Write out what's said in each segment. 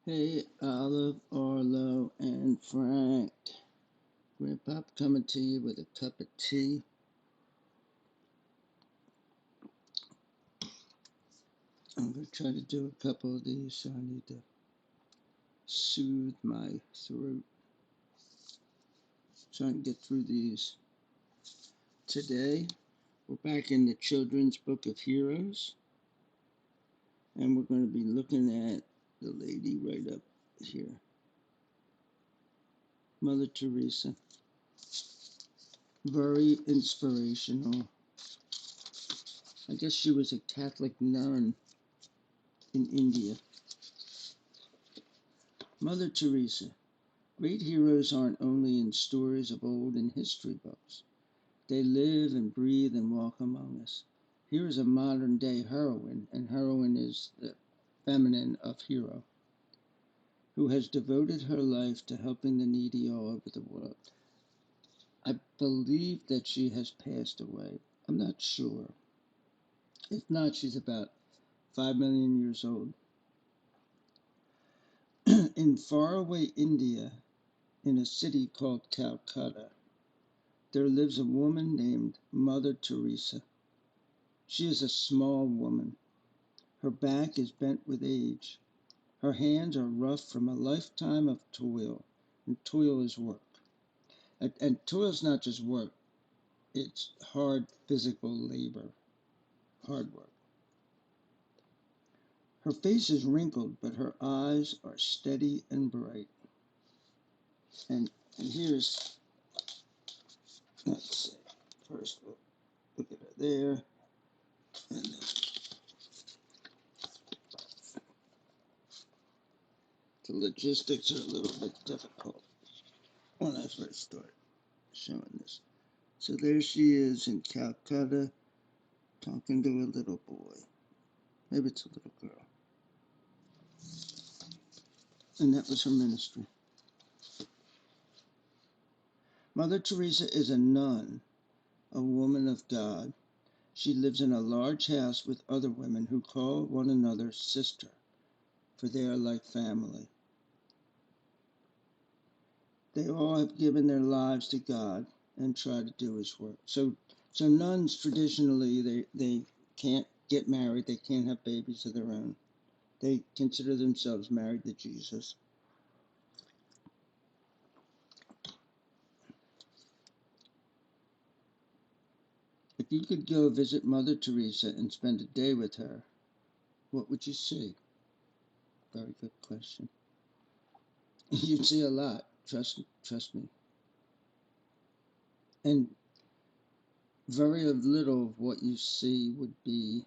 Hey, Olive, Arlo, and Frank. Grandpa coming to you with a cup of tea. I'm going to try to do a couple of these, so I need to soothe my throat so I can get through these. Today, we're back in the children's book of heroes, and we're going to be looking at the lady right up here, Mother Teresa. Very inspirational. I guess she was a Catholic nun in India. Mother Teresa. Great heroes aren't only in stories of old and history books. They live and breathe and walk among us. Here is a modern day heroine, and heroine is the feminine of hero, who has devoted her life to helping the needy all over the world. I believe that she has passed away. I'm not sure. If not, she's about 5 million years old. In faraway India, in a city called Calcutta, there lives a woman named Mother Teresa. She is a small woman. Her back is bent with age. Her hands are rough from a lifetime of toil, and toil is work. And toil is not just work, it's hard physical labor, hard work. Her face is wrinkled, but her eyes are steady and bright. And here's, let's see, first we'll look at her there. And the logistics are a little bit difficult when I first start showing this. So there she is in Calcutta talking to a little boy. Maybe it's a little girl. And that was her ministry. Mother Teresa is a nun, a woman of God. She lives in a large house with other women who call one another sister, for they are like family. They all have given their lives to God and try to do his work. So nuns traditionally, they can't get married, they can't have babies of their own. They consider themselves married to Jesus. If you could go visit Mother Teresa and spend a day with her, what would you see? Very good question. You'd see a lot. Trust me. And very little of what you see would be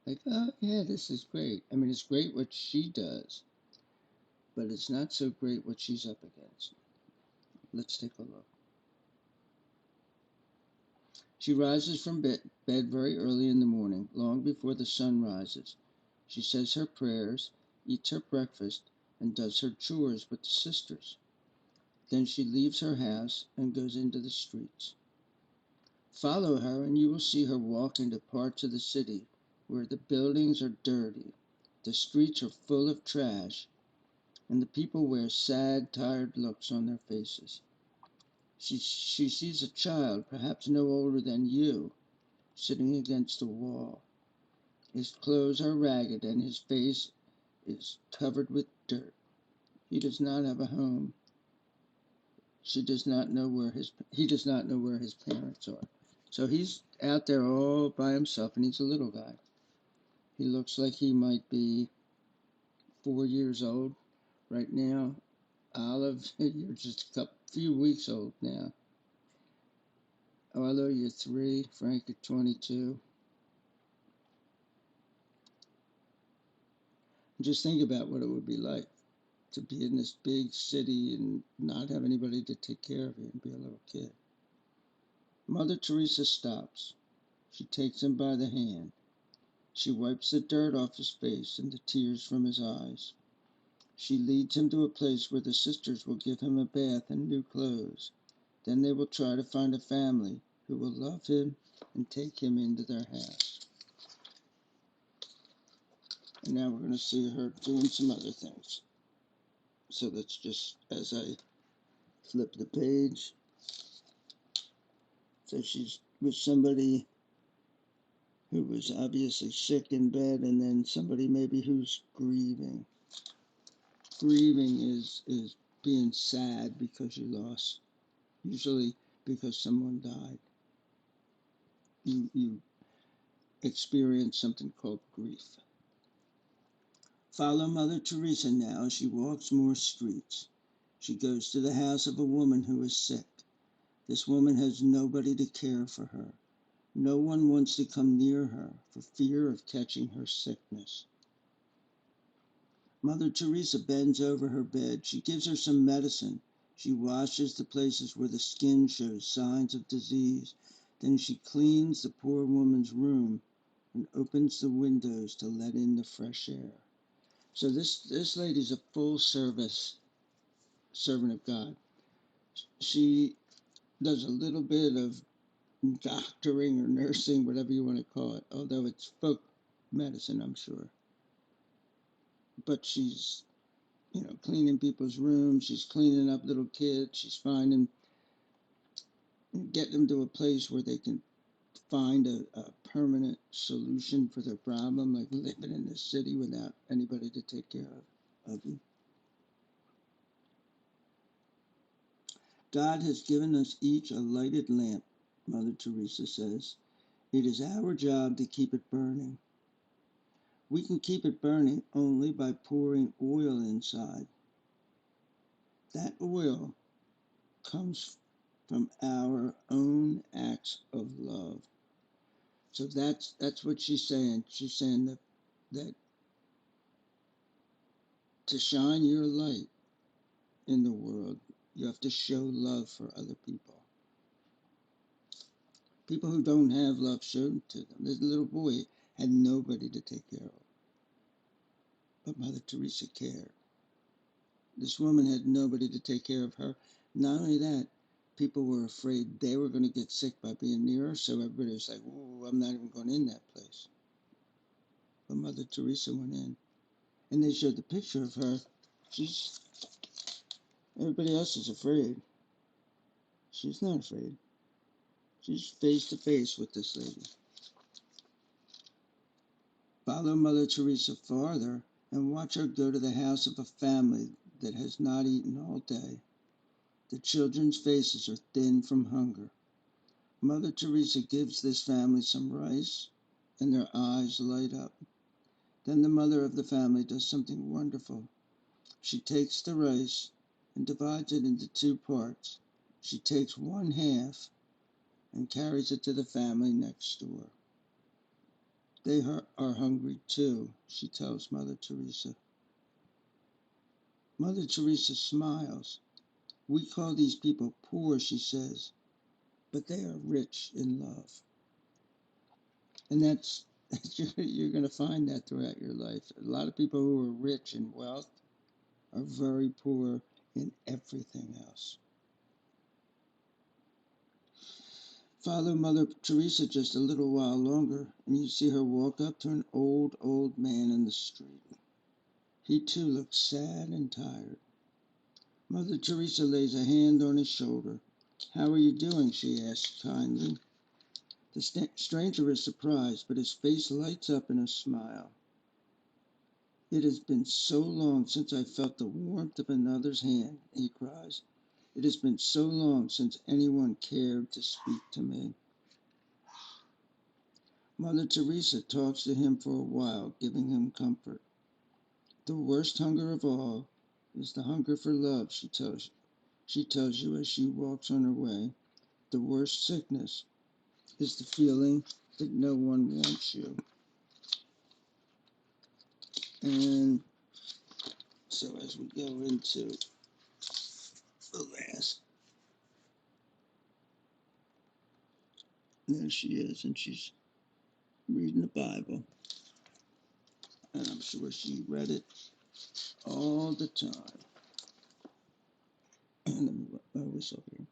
like, oh yeah, this is great. I mean, it's great what she does, but it's not so great what she's up against. Let's take a look. She rises from bed very early in the morning, long before the sun rises. She says her prayers, eats her breakfast, and does her chores with the sisters. Then she leaves her house and goes into the streets. Follow her, and you will see her walk into parts of the city where the buildings are dirty, the streets are full of trash, and the people wear sad, tired looks on their faces. She sees a child, perhaps no older than you, sitting against a wall. His clothes are ragged, and his face is covered with dirt. He does not have a home. She does not know where he does not know where his parents are. So he's out there all by himself, and he's a little guy. He looks like he might be 4 years old right now. Olive, you're just a few weeks old now. Arlo, you're 3. Frank, you're 22. Just think about what it would be like to be in this big city and not have anybody to take care of you and be a little kid. Mother Teresa stops. She takes him by the hand. She wipes the dirt off his face and the tears from his eyes. She leads him to a place where the sisters will give him a bath and new clothes. Then they will try to find a family who will love him and take him into their house. And now we're going to see her doing some other things. So that's just as I flip the page. So she's with somebody who was obviously sick in bed, and then somebody maybe who's grieving. Grieving is being sad because you lost, usually because someone died. You experience something called grief. Follow Mother Teresa now as she walks more streets. She goes to the house of a woman who is sick. This woman has nobody to care for her. No one wants to come near her for fear of catching her sickness. Mother Teresa bends over her bed. She gives her some medicine. She washes the places where the skin shows signs of disease. Then she cleans the poor woman's room and opens the windows to let in the fresh air. So this lady's a full service servant of God. She does a little bit of doctoring or nursing, whatever you want to call it, although it's folk medicine, I'm sure. But she's, cleaning people's rooms. She's cleaning up little kids. She's getting them to a place where they can find a permanent solution for their problem, like living in the city without anybody to take care of you. God has given us each a lighted lamp, Mother Teresa says. It is our job to keep it burning. We can keep it burning only by pouring oil inside. That oil comes from our own acts of love. So that's what she's saying. She's saying that to shine your light in the world, you have to show love for other people. People who don't have love shown to them. This little boy had nobody to take care of, but Mother Teresa cared. This woman had nobody to take care of her. Not only that, people were afraid they were going to get sick by being near her, so everybody was like, "Oh, I'm not even going in that place." But Mother Teresa went in, and they showed the picture of her. She's Everybody else is afraid. She's not afraid. She's face to face with this lady. Follow Mother Teresa farther and watch her go to the house of a family that has not eaten all day. The children's faces are thin from hunger. Mother Teresa gives this family some rice, and their eyes light up. Then the mother of the family does something wonderful. She takes the rice and divides it into two parts. She takes one half and carries it to the family next door. They are hungry too, she tells Mother Teresa. Mother Teresa smiles. We call these people poor, she says, but they are rich in love. And you're going to find that throughout your life. A lot of people who are rich in wealth are very poor in everything else. Follow Mother Teresa just a little while longer, and you see her walk up to an old man in the street. He too looks sad and tired. Mother Teresa lays a hand on his shoulder. "How are you doing?" she asks kindly. The stranger is surprised, but his face lights up in a smile. "It has been so long since I felt the warmth of another's hand," he cries. "It has been so long since anyone cared to speak to me." Mother Teresa talks to him for a while, giving him comfort. "The worst hunger of all is the hunger for love," she tells you as she walks on her way. "The worst sickness is the feeling that no one wants you." And so as we go into the last, there she is, and she's reading the Bible. And I'm sure she read it all the time. Let me wet my whistle here.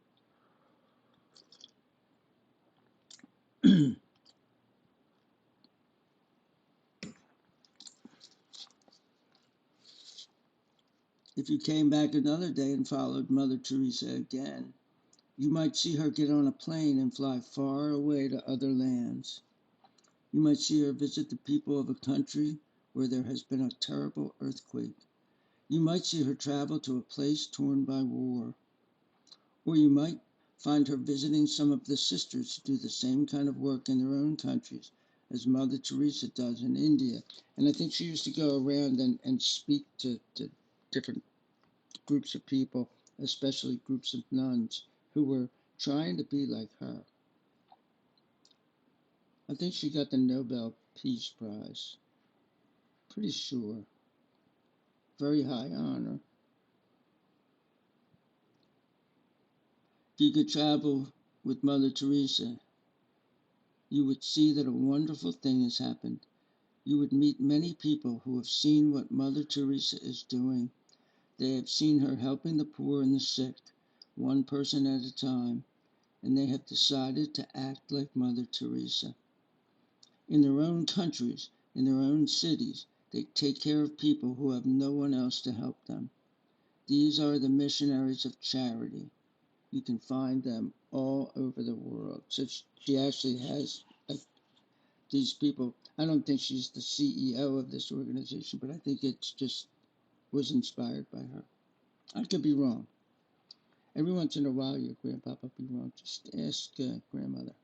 If you came back another day and followed Mother Teresa again, you might see her get on a plane and fly far away to other lands. You might see her visit the people of a country where there has been a terrible earthquake. You might see her travel to a place torn by war. Or you might find her visiting some of the sisters who do the same kind of work in their own countries as Mother Teresa does in India. And I think she used to go around and speak to different groups of people, especially groups of nuns who were trying to be like her. I think she got the Nobel Peace Prize. Pretty sure. Very high honor. If you could travel with Mother Teresa, you would see that a wonderful thing has happened. You would meet many people who have seen what Mother Teresa is doing. They have seen her helping the poor and the sick, one person at a time, and they have decided to act like Mother Teresa. In their own countries, in their own cities, they take care of people who have no one else to help them. These are the missionaries of charity. You can find them all over the world. So she actually has these people. I don't think she's the CEO of this organization, but I think it's just was inspired by her. I could be wrong. Every once in a while, your grandpapa be wrong. Just ask grandmother.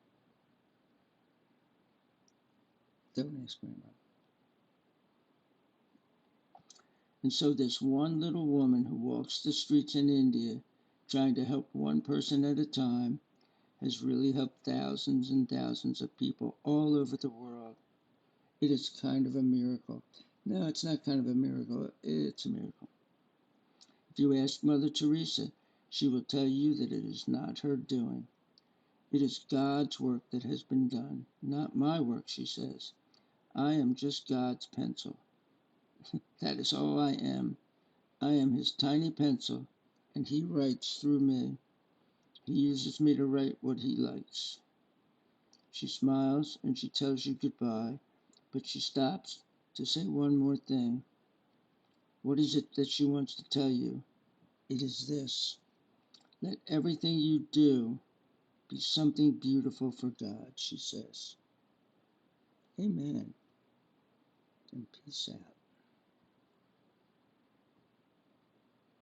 Don't ask grandmother. And so this one little woman who walks the streets in India, trying to help one person at a time, has really helped thousands and thousands of people all over the world. It is kind of a miracle. No, it's not kind of a miracle. It's a miracle. If you ask Mother Teresa, she will tell you that it is not her doing. It is God's work that has been done, not my work, she says. I am just God's pencil. That is all I am. I am his tiny pencil, and he writes through me. He uses me to write what he likes. She smiles and she tells you goodbye, but she stops to say one more thing. What is it that she wants to tell you? It is this. Let everything you do be something beautiful for God, she says. Amen. And peace out.